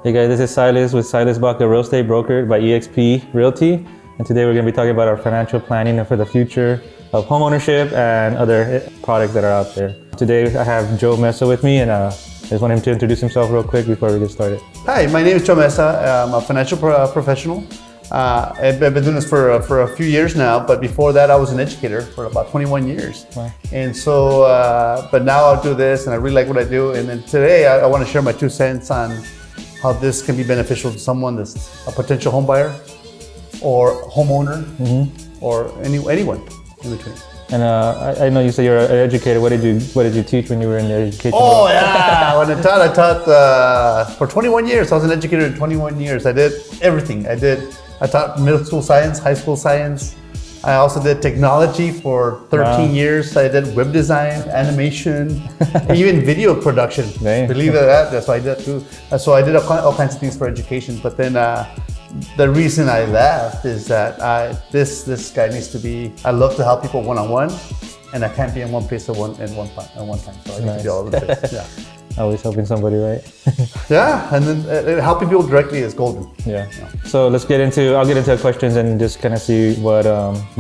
Hey guys, this is Silas with Silas Baca Real Estate, brokered by eXp Realty. And today we're going to be talking about our financial planning for the future of homeownership and other products that are out there. Today I have Joe Meza with me, and I just want him to introduce himself real quick before we get started. Hi, my name is Joe Meza. I'm a financial professional. I've been doing this for a few years now, but before that I was an educator for about 21 years. Wow. And so, but now I'll do this and I really like what I do. And then today I want to share my 2 cents on how this can be beneficial to someone that's a potential home buyer or homeowner, or anyone in between. And I know you say you're an educator. What did you teach when you were in the education? Oh yeah, when I taught for 21 years. I was an educator in 21 years. I did everything. I taught middle school science, high school science. I also did technology for 13 years. I did web design, animation, and even video production. Dang. Believe it or not, that's what I did too. So I did all kinds of things for education. But then the reason I left is that this guy needs to be. I love to help people one-on-one, and I can't be in one place at one time. So I need to be all over the place. Yeah. Always helping somebody, right? Yeah, and then helping people directly is golden. Yeah. So I'll get into questions and just kind of see what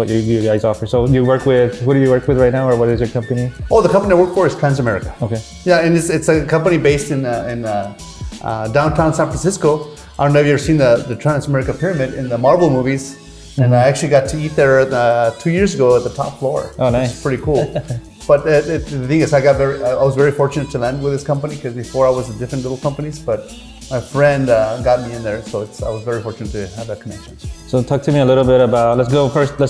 you guys offer. So who do you work with right now, or what is your company? Oh, the company I work for is Transamerica. Okay. Yeah, and it's a company based in downtown San Francisco. I don't know if you've ever seen the Transamerica Pyramid in the Marvel movies. And I actually got to eat there 2 years ago at the top floor. Oh, nice. It's pretty cool. But the thing is, I was very fortunate to land with this company, because before I was in different little companies, but my friend got me in there, so I was very fortunate to have that connection. So talk to me a little bit about, let's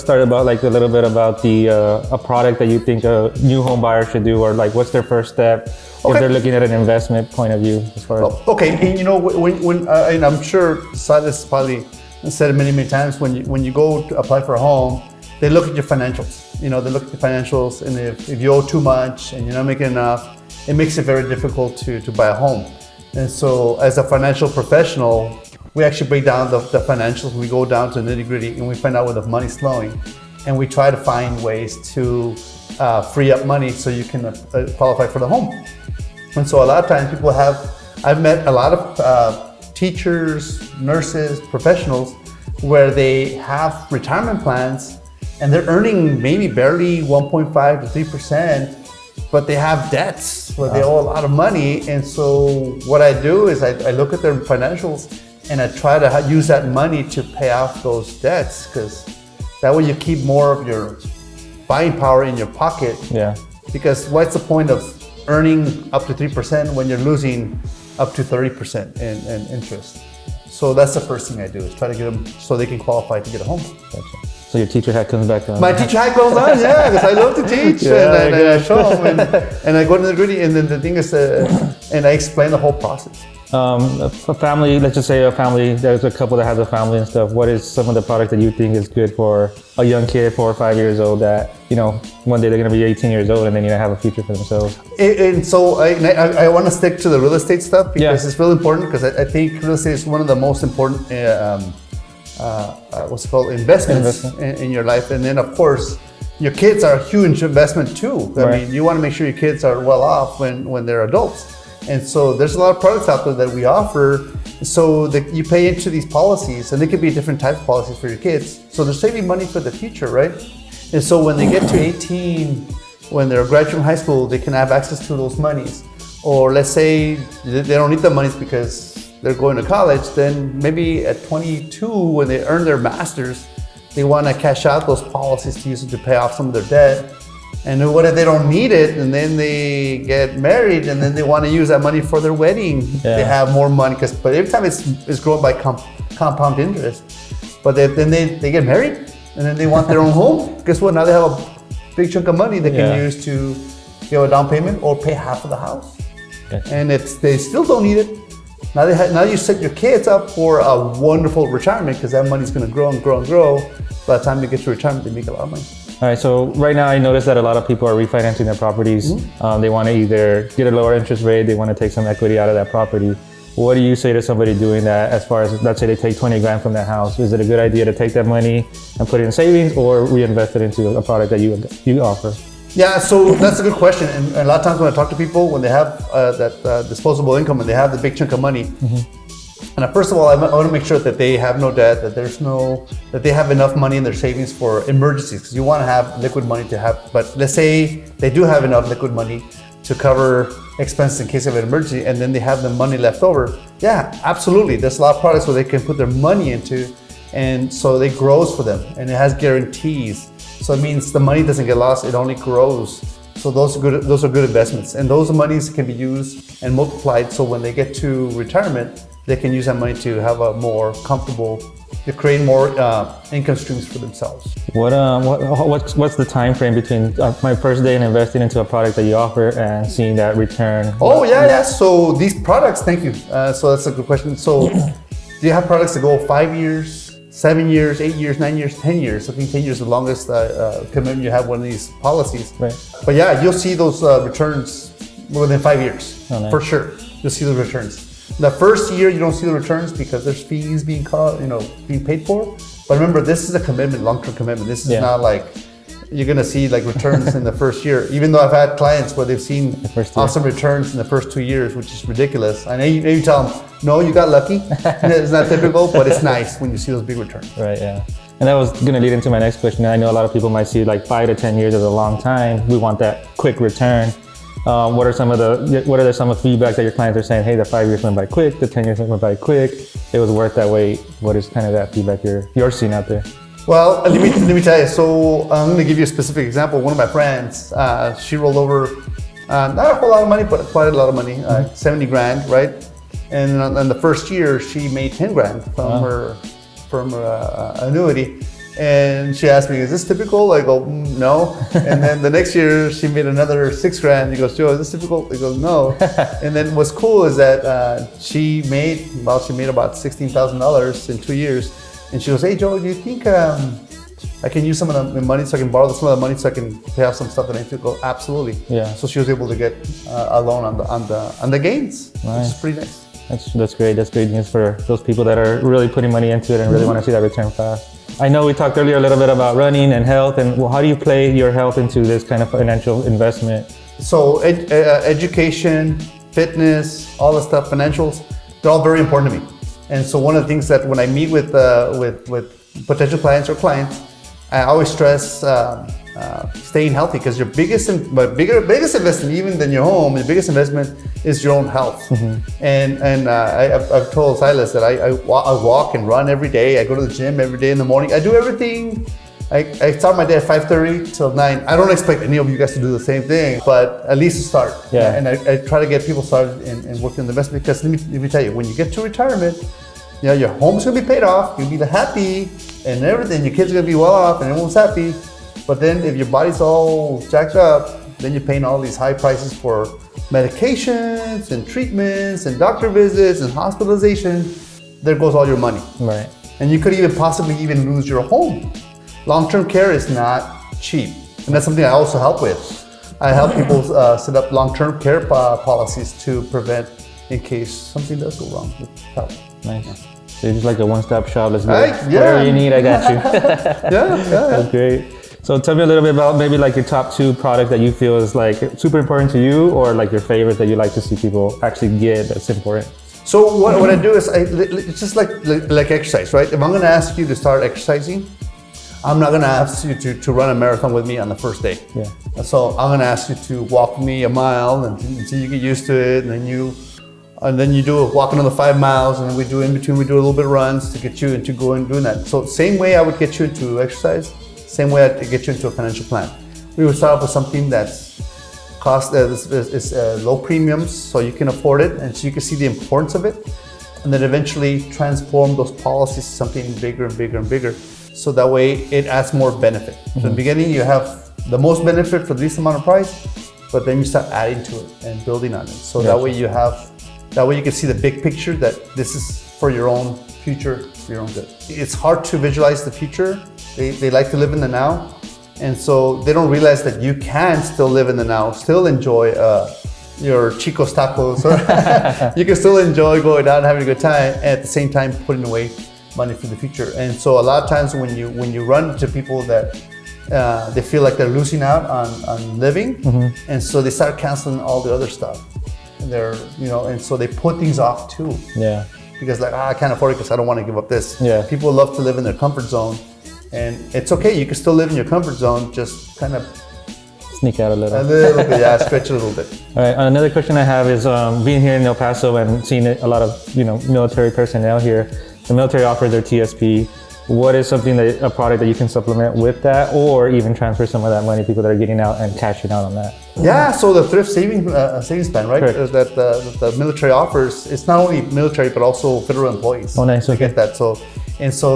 start about a little bit about a product that you think a new home buyer should do, or what's their first step if they're looking at an investment point of view as far as. Okay, and when and I'm sure Silas probably said it many times, when you go to apply for a home, they look at your financials. They look at the financials, and if you owe too much and you're not making enough, it makes it very difficult to buy a home. And so as a financial professional, we actually break down the financials. We go down to the nitty-gritty, and we find out where the money's flowing. And we try to find ways to free up money so you can qualify for the home. And so a lot of times I've met a lot of teachers, nurses, professionals, where they have retirement plans and they're earning maybe barely 1.5 to 3%, but they have debts where they owe a lot of money. And so what I do is I look at their financials and I try to use that money to pay off those debts, because that way you keep more of your buying power in your pocket. Yeah. Because what's the point of earning up to 3% when you're losing up to 30% in interest? So that's the first thing I do, is try to get them so they can qualify to get a home. Gotcha. So your teacher hat comes back on. My teacher hat goes on, yeah, because I love to teach. And I show them, and I go to the gritty, and then the thing is, and I explain the whole process. A family, let's just say a family, there's a couple that has a family and stuff. What is some of the product that you think is good for a young kid, 4 or 5 years old, that, one day they're going to be 18 years old and then have a future for themselves? And so I want to stick to the real estate stuff, because it's really important, because I think real estate is one of the most important investments in your life. And then of course your kids are a huge investment too. I mean, you want to make sure your kids are well off when they're adults. And so there's a lot of products out there that we offer, so that you pay into these policies, and they could be different types of policies for your kids. So they're saving money for the future, right? And so when they get to 18, when they're graduating high school, they can have access to those monies. Or let's say they don't need the monies because they're going to college, then maybe at 22, when they earn their master's, they want to cash out those policies to use it to pay off some of their debt. And what if they don't need it, and then they get married, and then they want to use that money for their wedding? They have more money, but every time it's growing by compound interest. But then they get married, and then they want their own home. Guess what? Now they have a big chunk of money they can use to give a down payment or pay half of the house. Gotcha. And they still don't need it. Now you set your kids up for a wonderful retirement, because that money's going to grow and grow and grow. By the time they get to retirement, they make a lot of money. All right, so right now I noticed that a lot of people are refinancing their properties. They want to either get a lower interest rate, they want to take some equity out of that property. What do you say to somebody doing that, as far as, let's say they take 20 grand from that house? Is it a good idea to take that money and put it in savings, or reinvest it into a product that you offer? Yeah, so that's a good question. And a lot of times when I talk to people, when they have that disposable income and they have the big chunk of money, And first of all, I want to make sure that they have no debt, that they have enough money in their savings for emergencies, because you want to have liquid money to have. But let's say they do have enough liquid money to cover expenses in case of an emergency, and then they have the money left over. Yeah, absolutely. There's a lot of products where they can put their money into, and so it grows for them, and it has guarantees. So it means the money doesn't get lost; it only grows. So those are good investments, and those monies can be used and multiplied. So when they get to retirement, they can use that money to have a more comfortable, to create more income streams for themselves. What's the time frame between my first day in investing into a product that you offer and seeing that return? Oh yeah. So these products, thank you. So that's a good question. So do you have products that go 5 years? 7 years, 8 years, 9 years, 10 years. I think 10 years is the longest commitment you have one of these policies. Right. But yeah, you'll see those returns within 5 years, nice. For sure. You'll see the returns. The first year you don't see the returns because there's fees being paid for. But remember, this is a commitment, long-term commitment. This is not like you're gonna see like returns in the first year. Even though I've had clients where they've seen awesome returns in the first 2 years, which is ridiculous. I know you tell them, no, you got lucky. It's not typical, but it's nice when you see those big returns. Right, yeah. And that was gonna lead into my next question. I know a lot of people might see like 5 to 10 years as a long time. We want that quick return. What are some of the feedback that your clients are saying? Hey, the 5 years went by quick, the 10 years went by quick. It was worth that wait. What is kind of that feedback you're seeing out there? Well, let me tell you. So I'm going to give you a specific example. One of my friends, she rolled over not a whole lot of money, but quite a lot of money, 70 grand, right? And on the first year, she made 10 grand from her annuity. And she asked me, "Is this typical?" I go, "No." And then the next year, she made another 6 grand. He goes, "Joe, is this typical?" I go, "No." And then what's cool is that she made about $16,000 in 2 years. And she goes, "Hey Joe, do you think I can use some of the money so I can borrow some of the money so I can pay off some stuff that I need to?" Go, "Absolutely." Yeah. So she was able to get a loan on the gains, nice. Which is pretty nice. That's great. That's great news for those people that are really putting money into it and really want to see that return fast. I know we talked earlier a little bit about running and health, and how do you play your health into this kind of financial investment? So education, fitness, all the stuff, financials, they're all very important to me. And so one of the things that when I meet with potential clients or clients, I always stress staying healthy, because your biggest investment, even than your home, your biggest investment is your own health. And I've told Silas that I walk and run every day. I go to the gym every day in the morning. I do everything. I start my day at 5:30 till 9. I don't expect any of you guys to do the same thing, but at least to start. Yeah. And I try to get people started in working on the investment, because let me tell you, when you get to retirement, your home's gonna be paid off, you'll be happy and everything, your kids are gonna be well off and everyone's happy. But then if your body's all jacked up, then you're paying all these high prices for medications and treatments and doctor visits and hospitalization. There goes all your money. Right. And you could possibly lose your home. Long-term care is not cheap, and that's something I also help with. I help people set up long-term care policies to prevent in case something does go wrong with health. Nice. So you're just like a one-stop shop. Let's go. Yeah. Whatever you need, I got you. Yeah. That's great. So tell me a little bit about maybe like your top 2 products that you feel is like super important to you, or like your favorite that you like to see people actually get that's important. So what I do is it's just like exercise, right? If I'm going to ask you to start exercising, I'm not gonna ask you to run a marathon with me on the first day. Yeah. So I'm gonna ask you to walk with me a mile until you get used to it, and then you do walk another 5 miles, and in between we do a little bit of runs to get you into doing that. So same way I would get you into exercise, same way I'd get you into a financial plan. We would start off with something that's is low premiums, so you can afford it, and so you can see the importance of it, and then eventually transform those policies to something bigger and bigger and bigger. So that way it adds more benefit. So in the beginning you have the most benefit for the least amount of price, but then you start adding to it and building on it. So that way you can see the big picture, that this is for your own future, for your own good. It's hard to visualize the future. They like to live in the now. And so they don't realize that you can still live in the now, still enjoy your Chico's tacos. You can still enjoy going out and having a good time, and at the same time putting away money for the future. And so a lot of times when you run into people that they feel like they're losing out on living, and so they start canceling all the other stuff, and and so they put things off too. Yeah. because like, I can't afford it because I don't want to give up this. Yeah. People love to live in their comfort zone, and it's okay. You can still live in your comfort zone, just kind of Sneak out a little. bit, yeah, stretch it a little bit. All right. Another question I have is being here in El Paso and seeing a lot of military personnel here. The military offers their TSP. What is a product that you can supplement with that, or even transfer some of that money to people that are getting out and cashing out on that? Yeah, so the thrift savings plan, right? Correct. That the military offers. It's not only military but also federal employees. Oh, nice. To get that. So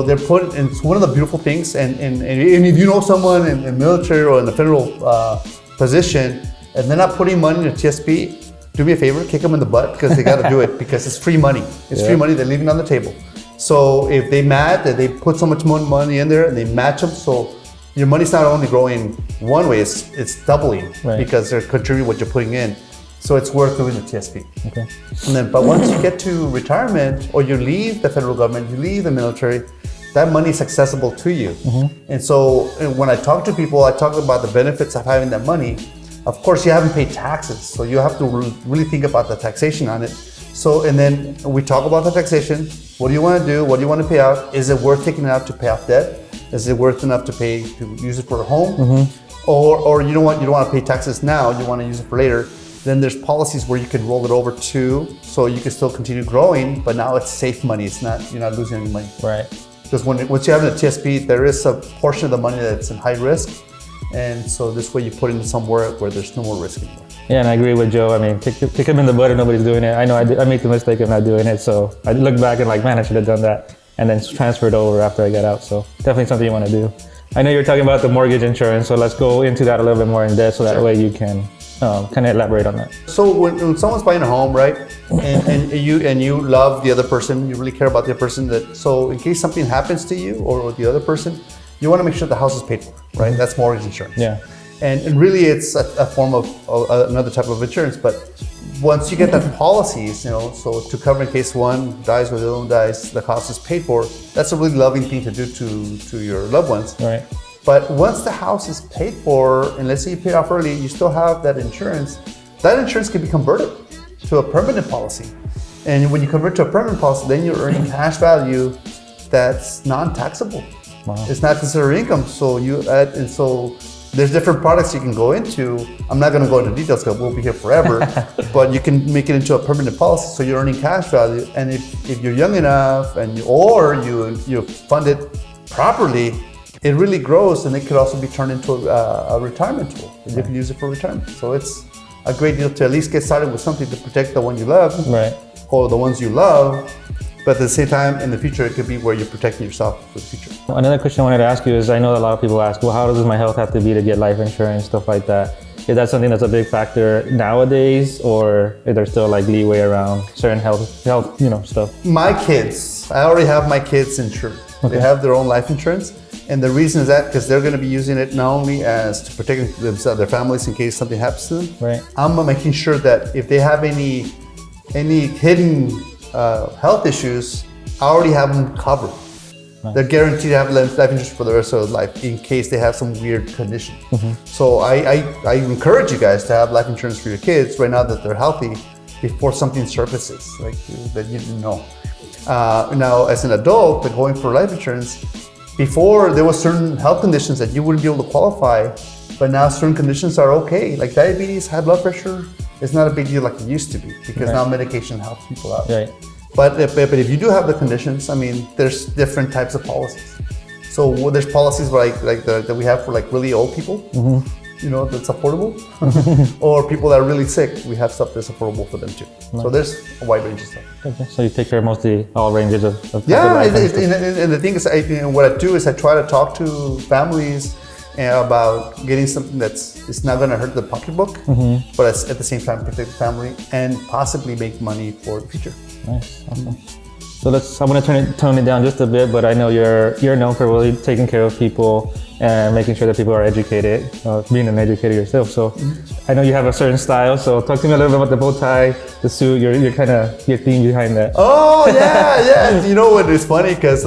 they're put. And it's one of the beautiful things. And if you know someone in military or in the federal position, and they're not putting money in a TSP, do me a favor, kick them in the butt, because they got to do it, because it's free money. It's free money. They're leaving on the table. So if they match, they put so much more money in there and they match them, so your money's not only growing one way, it's doubling, because they're contributing what you're putting in. So it's worth doing the TSP. Okay. And then, but once you get to retirement, or you leave the federal government, you leave the military, that money is accessible to you. And so when I talk to people, I talk about the benefits of having that money. Of course, you haven't paid taxes, so you have to really think about the taxation on it. So, and then we talk about the taxation. What do you want to do? What do you want to pay out? Is it worth taking it out to pay off debt? Is it worth enough to use it for a home? Or you don't want to pay taxes now, you want to use it for later. Then there's policies where you can roll it over to, so you can still continue growing, but now it's safe money. It's not, you're not losing any money. Right. Because once you have a TSP, there is a portion of the money that's in high risk. And so this way you put it somewhere where there's no more risk anymore. Yeah, and I agree with Joe. I mean, kick him in the butt if nobody's doing it. I know I made the mistake of not doing it, so I look back and like, man, I should have done that, and then transferred over after I got out. So definitely something you want to do. I know you're talking about the mortgage insurance, so let's go into that a little bit more in depth, so that way you can kind of elaborate on that. So when someone's buying a home, right, and you love the other person, you really care about the other person, so in case something happens to you or the other person, you want to make sure the house is paid for, right? That's mortgage insurance. Yeah. And really, it's a form of another type of insurance. But once you get that policies, so to cover in case one dies or the other one dies, the house is paid for. That's a really loving thing to do to your loved ones. Right. But once the house is paid for, and let's say you paid off early, you still have that insurance. That insurance can be converted to a permanent policy. And when you convert to a permanent policy, then you're earning cash value that's non-taxable. Wow. It's not considered income. So there's different products you can go into. I'm not going to go into details because we'll be here forever, but you can make it into a permanent policy, so you're earning cash value. And if you're young enough you fund it properly, it really grows, and it could also be turned into a retirement tool. And you can use it for retirement. So it's a great deal to at least get started with something to protect the one you love, or the ones you love. But at the same time, in the future, it could be where you're protecting yourself for the future. Another question I wanted to ask you is, I know a lot of people ask, well, how does my health have to be to get life insurance, stuff like that? Is that something that's a big factor nowadays, or is there still like leeway around certain health, stuff? My kids, I already have my kids insured. Okay. They have their own life insurance. And the reason is that because they're going to be using it not only as to protect themselves, their families in case something happens to them. Right. I'm making sure that if they have any hidden health issues, I already have them covered. Nice. They're guaranteed to have life insurance for the rest of their life in case they have some weird condition. So I encourage you guys to have life insurance for your kids right now that they're healthy before something surfaces like that you didn't know. Now, as an adult, but going for life insurance, before there was certain health conditions that you wouldn't be able to qualify, but now certain conditions are okay, like diabetes, high blood pressure. It's not a big deal like it used to be, because now medication helps people out. Right. But if you do have the conditions, I mean, there's different types of policies. So there's policies that we have for like really old people, that's affordable, or people that are really sick. We have stuff that's affordable for them too. Nice. So there's a wide range of stuff. Okay. So you take care of mostly all ranges of and the thing is, what I do is I try to talk to families about getting something it's not going to hurt the pocketbook, but at the same time protect the family and possibly make money for the future. Nice, awesome. So I'm going to tone it down just a bit, but I know you're known for really taking care of people and making sure that people are educated, being an educator yourself. So I know you have a certain style. So talk to me a little bit about the bow tie, the suit, your theme behind that. Oh yeah. You know what? It's funny because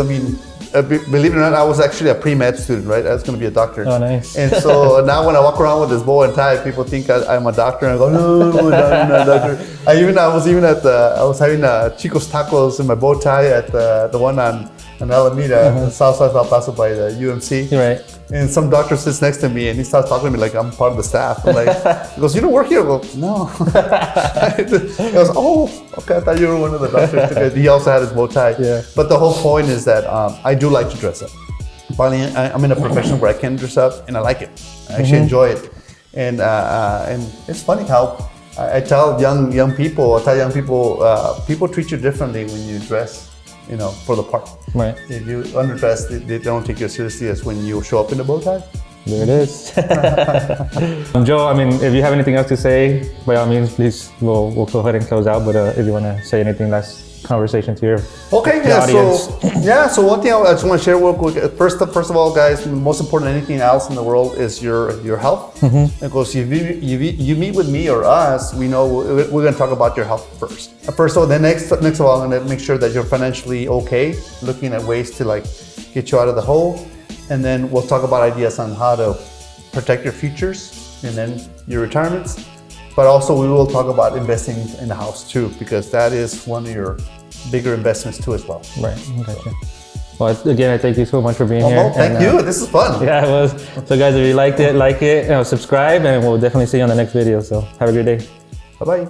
believe it or not, I was actually a pre-med student, right? I was going to be a doctor. Oh, nice. And so now when I walk around with this bow and tie, people think I'm a doctor, and I go, no, I'm not a doctor. I was having Chico's Tacos in my bow tie at the one on Alameda, the south side of El Paso by the UMC. Right. And some doctor sits next to me and he starts talking to me like I'm part of the staff. I'm like, he goes, you don't work here? I go, no. He goes, oh, okay, I thought you were one of the doctors. He also had his bow tie. Yeah. But the whole point is that I do like to dress up. Finally, I'm in a profession where I can dress up and I like it. I actually enjoy it. And it's funny how I tell young people, people treat you differently when you dress, for the part. Right. If you underdress, they don't take you as seriously as when you show up in a bow tie. There it is. Joe, I mean, if you have anything else to say, by all means, please, we'll go ahead and close out. But if you want to say anything, last conversation to your audience. So one thing I just want to share real quick. First of all, guys, most important than anything else in the world is your health. Because if you meet with me or us, we know we're going to talk about your health first. First of all, then next of all, I'm going to make sure that you're financially okay, looking at ways to get you out of the hole. And then we'll talk about ideas on how to protect your futures and then your retirements. But also we will talk about investing in the house too, because that is one of your bigger investments too as well. Right, gotcha. Well, again, I thank you so much for being here. Thank you, this is fun. Yeah, it was. So guys, if you liked it, like it, subscribe, and we'll definitely see you on the next video. So have a good day. Bye-bye.